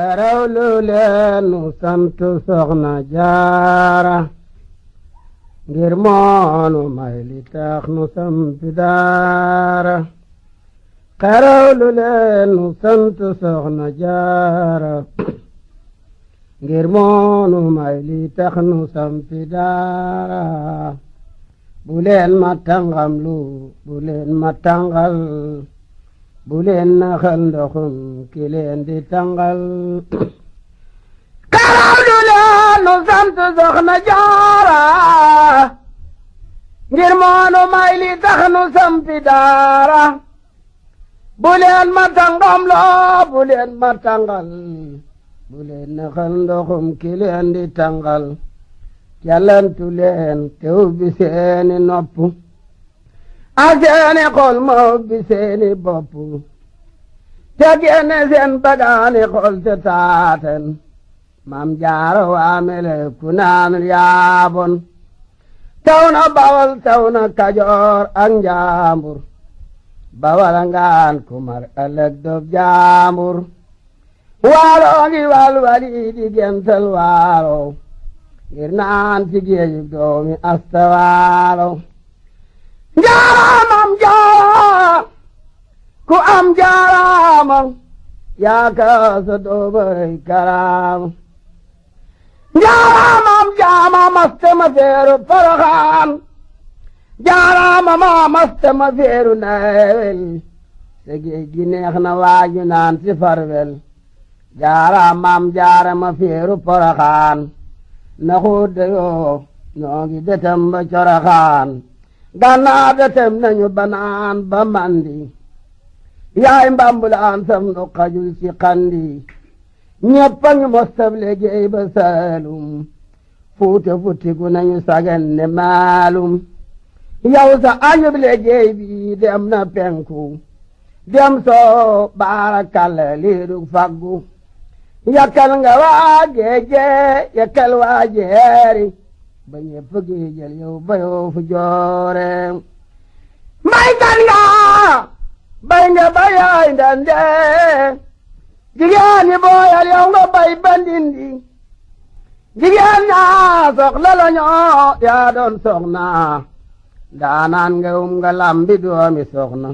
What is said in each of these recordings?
xerawlu leen nu sant soxna jaara ngir moonu may li tax nu sampi daara xerawlu leen nu sant soxna jaara ngir moonu may li tax nu sampi daara bu leen ma tàngam lu bu leen ma tàngal bu leen naxal ndoxum ki leen di tàngal xerawlu leen nu sant soxna jaara ngir moonu may li tax nu sampi daara bu leen ma tàngam loo bu leen ma tàngal bu leen naxal ndoxum ki leen di tàngal yàllantu leen te ubbi seeni nopp ak seeni xol ma ubbi seeni bopp te génne seen bagaani xol te taaten Maam Jaara waamele ku naan yaabon taw na Bawol taw na Kajoor ak Njaambur Bawal ngaan ku mar ëllëg dob jaambur waalo ngi walwali di gental waalo ngir naan ci géejug doomi asta waalo njaaraamam jaara ku am jaaraamam yaa kaasa doomay karaama njaaraamam jaama mastama feeru Poroxaan jaaraamama mastama feeru Nawel sa géej gi neex na waaju naan ci farwel jaaraamam jaarama feeru Poroxaan na xuude yoo ñoo ngi detem ba Coroxaan gannaaw detem nañu banaan ba mandi yaay mbambulaan sam nu xajul ci xandi ñëpp a ngi mostab liggéey ba Saalum fuute futtiku nañu sagan ne maalum yow sa añub liggéey bi dem na penku dem soo baarakalla liidug faggu yakkal nga waa géeje yakkal waa jeeri ba ñëpp géejel yow bayoo fu joore mbay gan nga bay nga bayaay ndande jigéen ñi booyal yow nga bay bandindi jigéen ñaa soxla la ñoo yaa doon soxna daanaan nga nga lambi doomi soxna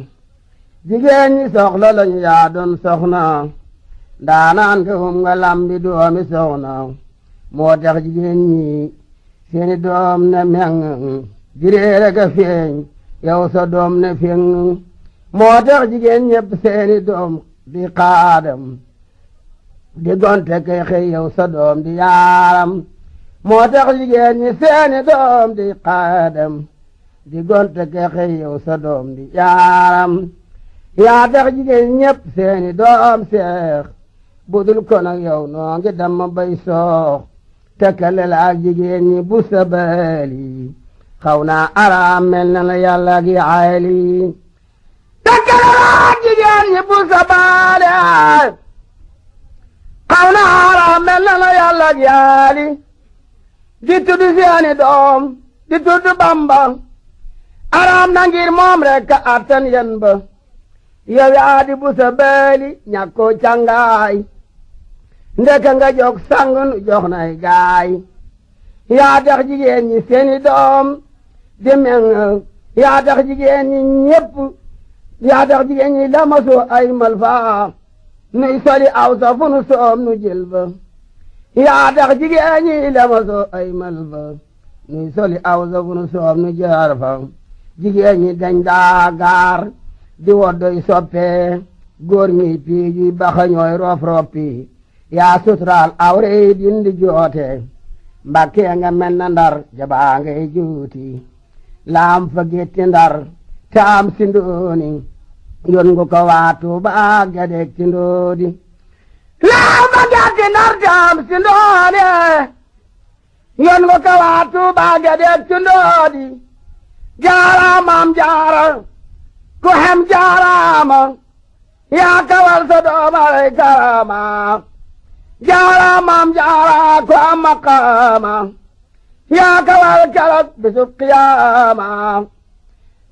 jigéen ñi soxla la ñu yaa doon soxna daanaan nga lambi doomi soxna moo tax jigéen ñi seeni doom ne meŋ jireere ga feeñ yow sa doom ne feŋ moo tax jigéen ñépp seeni doom di xaadam di gonte kay xëy yow sa doom di yaaram moo tax jigéen ñi seeni doom di xaadam di gonte kay xëy yow sa doom di yaaram yaa tax jigéen ñépp seeni doom seex budul ko nag yow noo ngi dama bay soox tekkale la ak jigéen ñi bu sabali xaw naa araam mel na la yàlla gi ayli tekkale la ak jigéen ñi bu sabali xaw naa araam mel na la yàlla gi ayli di tudd seeni doom di tudd Bamba araam na ngir moom rek ka attan yen ba yow yaa di bu sabali ñàkkoo càngaay ndeka nga jog sang nu jox nay gaay yaa tax jigéen ñi seeni doom di meŋ yaa tax jigéen ñi ñépp yaa tax jigéen ñi lamasu ay malfa nuy soli aw sa fu nu soom nu jël ba yaa tax jigéen ñi lamasu ay malfa nuy soli aw sa fu nu soom nu jaar fa jigéen ñi dañ daa gaar di woddoy soppe góor ñi piiji baxa ñooy rof roppi yaa suturaal awrey dindi joote Mbàkke nga mel na Ndar jabaa ngay juuti laam fa gétti Ndar taam si ndooni yon ngu ko waa Tuubaa gedek ci ndoodi laam fa gétti Ndar taam si ndooni yon ngu ko waa Tuubaa gedek ci ndoodi jaaraamam jaara ku hem jaaraama yaa kawal sa doomay karama jaaraamam jaara ku am maqaama yaa kawal keroog bisub qiyaama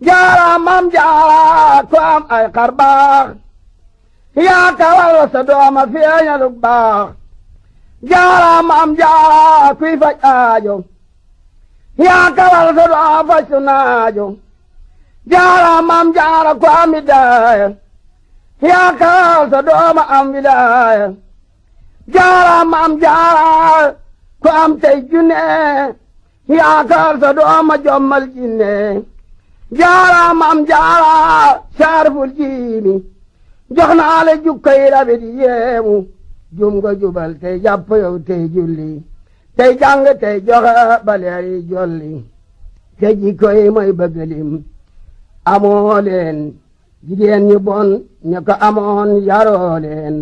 jaaraamam jaara ku am ay xarbaax yaa kawal sa dooma feeñaluk baax jaara maam jaara kuy faj aajo yaa kawal sa dooma faj su naajo jaara maam jaara ku am widaaya yaa kawal sa dooma am widaaya jaara maam jaara ku am tey junne yaa kawal sa dooma jommal jinne jaara maam jaara saarful jiimi jox naa la jukkoy rabi di yeemu jum nga jubal tey jàpp yow tey julli tey jàng tey joxe baleer yi jolli te jikkoy mooy bëggalim amoo leen jigéen ñu bon ñu ko amoon yaroo leen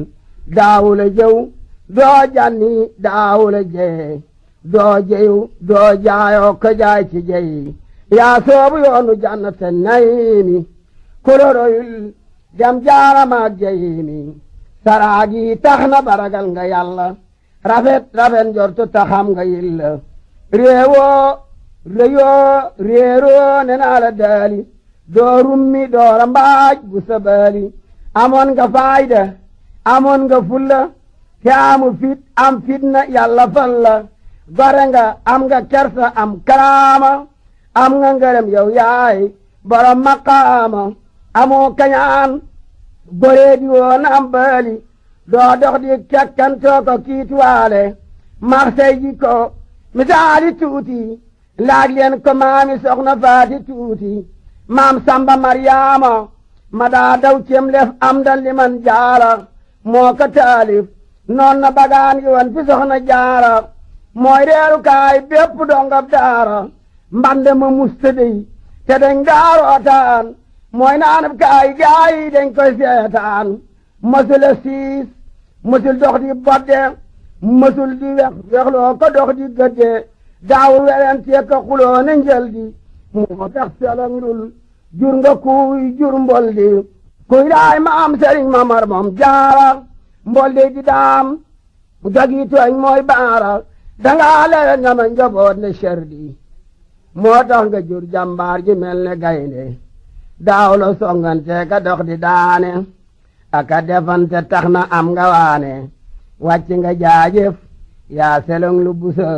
daawula jëw doo janni daawula jeye doo jeyu doo jaayoo ko jaay ci jeyi yaa soobu yoonu jannata nayimi kuloroyul dem jaaramaak jeyimi saraagi tax na baragal nga yàlla rafet njortu taxam nga yilla réewoo réyoo réeroo ne naa la daali doo rummi doora mbaaj bu sabaali amoon nga faayda amoon nga fulla te amu fit am fitna yàlla fal la gore nga am nga kersa am karaama am nga ngërëm yow yaay borom maqaama amoo kañaan goree di woon am baali doo dox di kekkantoo ko kiituwaale marsey ji ko misaali tuuti laaj leen ko maami soxna faati tuuti maam samba maryaama ma daa daw cem lef am dal li man jaara moo ko taalif noon na bagaan gi woon fi soxna jaara mooy reeru kaay bépp dongab daara mbande ma mustadey te dañ daarootaan mooy naanab kaay gaay dañ koy seetaan mësul a siis mësul dox di bodde mësul di wexloo ko dox di gëdde daawul werentee ko xuloo na njël di moo tax selongrul jur nga kuy jur mbol di kuy daay ma am sëriñ ma mar moom jaara mbol di daam dogi tooñ mooy baara dangaa lewe nga ma njaboot ne cer di moo tax nga jur jàmbaar ji mel ne gaynde daaw la songante ka dox di daane aka defante tax na am nga waane wàcc nga jaajëf yaa selong lu busa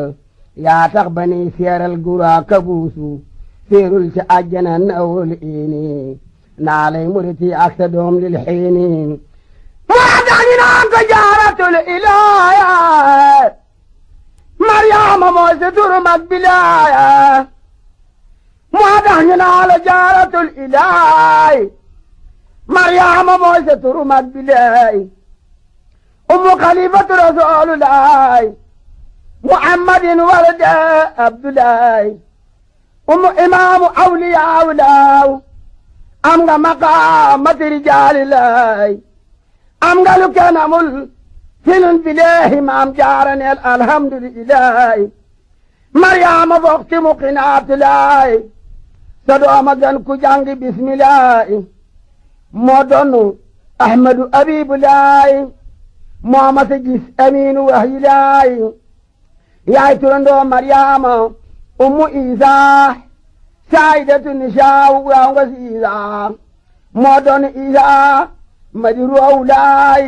yaa tax ba ni seeral gura kabuusu séerul ci àjjana nawul iini naa lay muriti ak sa doom lil xiini moo tax ñu naan ko jaaratul ilaaya maryaama mooy sa turu mag bilaaya moo tax ñu naan la jaaratul ilaay maryaama mooy sa turu mag bilaay ummu xalifatu rasuulullaay muhammadin walade abdullaay ummu imaamu awliyaawulaaw am nga maqaamati rijaalilaay am nga lu kenn amul filun bileehi maam jaaraneel alhamdulilaay maryaama foxti muqinaatulaay sa dooma gan ku jàngi bismilaay moo doonu ahmadu abibulaay moo ma sa gis amiinu wahyulaay yaay turandoo maryaama ummu isaa saayidatu nisaaw waaw nga si isaa moo doonu isaa madi ruwawulaay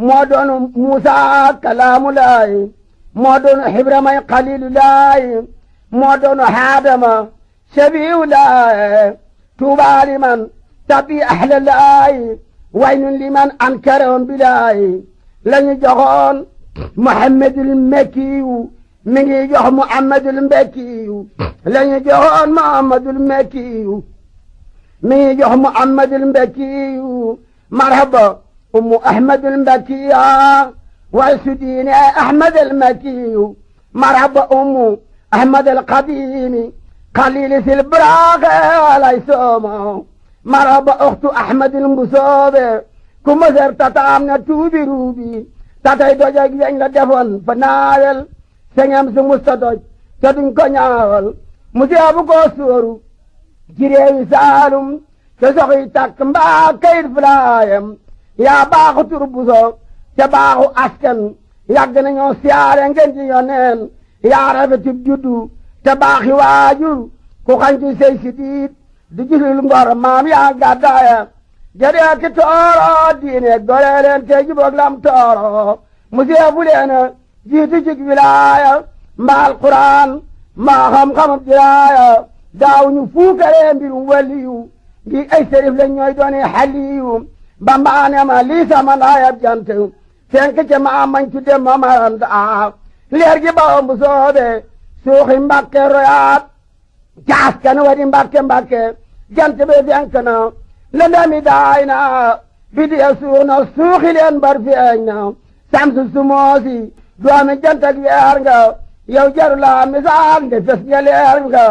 moo doonu muusaa kalaamulaay moo doonu xibramay xalilulaay moo doonu haadama sabiiwulaay tuubaa liman tabi ahlalaay waynun liman ankaroon bilaay lañu joxoon muhammadul mekkiyu mi ngi jox muhammadul mbekkiyu lañu joxoon muhammadul mekkiyu mi ngi jox muhammadul mbekkiyu marhaba ummu ahmadul mbekkiya way sudiine ahmadul mekkiyu marhaba ummu ahmadul qadimi qalili sil braaxe lay soomo marhaba uxtu ahmadul mbusoobe ku mësër tataam na tuubi ruubi tatay dojeg yeñ la defoon fa naawel seŋem su musta doj te duñ ko ñaawal mu seebu koo sóoru ci réewi saalum te soxi takk mbaa kayit fulaayam yaa baaxu tur buso te baaxu askan yàgg nañoo siyaare ngeen ci yoneen yaa rafetib juddu te baaxi waajur ku xañtu sey sidiit du julul ngor maam yaa gàddaaya jadee ki tooro diine gore leen te juboog lam tooro musee leen jiitu cig wilaaya mbaa alquran mbaa xam-xamub diraaya daaw ñu fuukare mbirum waliyu ngi ay sërif la ñooy doone xaliyu bambaane ma lii sama ndaayab jant fenk ca ma mañ tudde ma maranta leer gi bawam bu soobe suuxi mbàkke royaat caas kan wadi mbàkke mbàkke jant be fenk na lëndami daay na bidiya suux na suuxi leen bar feeñ na samsu sumoosi doomi jant ak weer nga yow jaru la misaal nde fes nga leer nga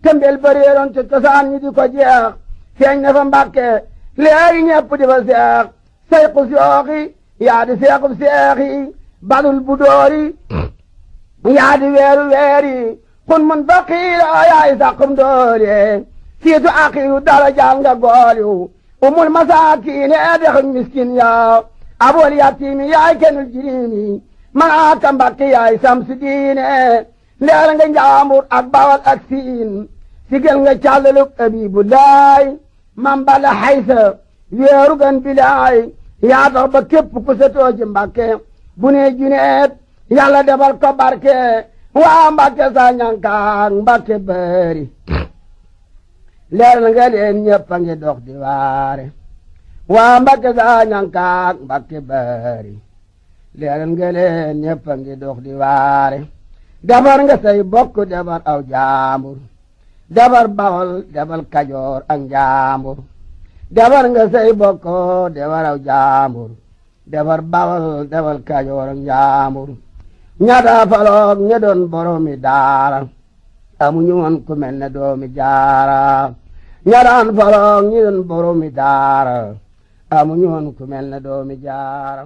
tembel bareeroon ci cosaan ñi di ko jeex feeñ na fa mbàkke léegi ñepp di fa seex sayqu sooxi yaa di seexub seexi badul bu doori yaa di weeru weeri kun mun faqiira yaay saqum doori siitu aqiyu dara jaal nga gooliw umul masaakiine dexuk miskin yaa abol yatiimi yaay kenul jirimi malaaka mbàkke yaay samsu diine leer nga njaambur ak bawal ak siin sigel nga càllaluk abibu laay mam bala xaysa weeru gan bilaay yaa tax ba képp ku setoo ci mbàkke bu ne juneet yàlla defal ko barke waa mbàkke sa ñankaak mbàkke bëri leer nga leen ñëpp a ngi dox di waare waa mbàkke sa ñankaak mbàkke bëri leer nga leen ñëpp a ngi dox di waare defar nga say bokk defar aw jaambur defar bawol defar kajoor ak njaambur defar nga say bokk defar aw jaambur defar bawol defar kajoor ak njaambur ñata faloog ña doon boromi daara amuñu woon ku mel ne doomi jaara ña daan faloog ñi doon boromi daara amuñu woon ku mel ne doomi jaara